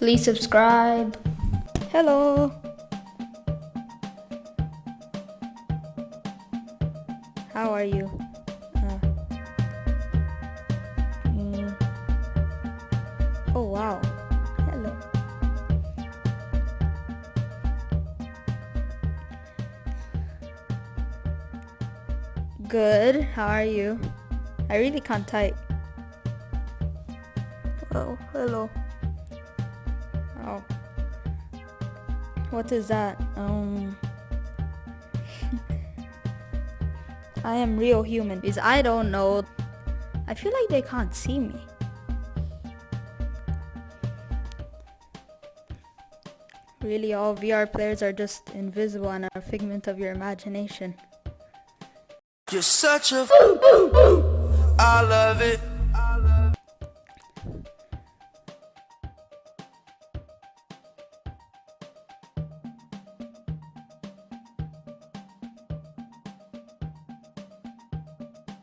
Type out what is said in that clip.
Please subscribe. Hello. How are you? Oh wow. Hello. Good. How are you? I really can't type. Oh, hello. Oh. What is that? I am real human. Because I don't know. I feel like they can't see me. Really, all VR players are just invisible and a figment of your imagination. You're such a I love it.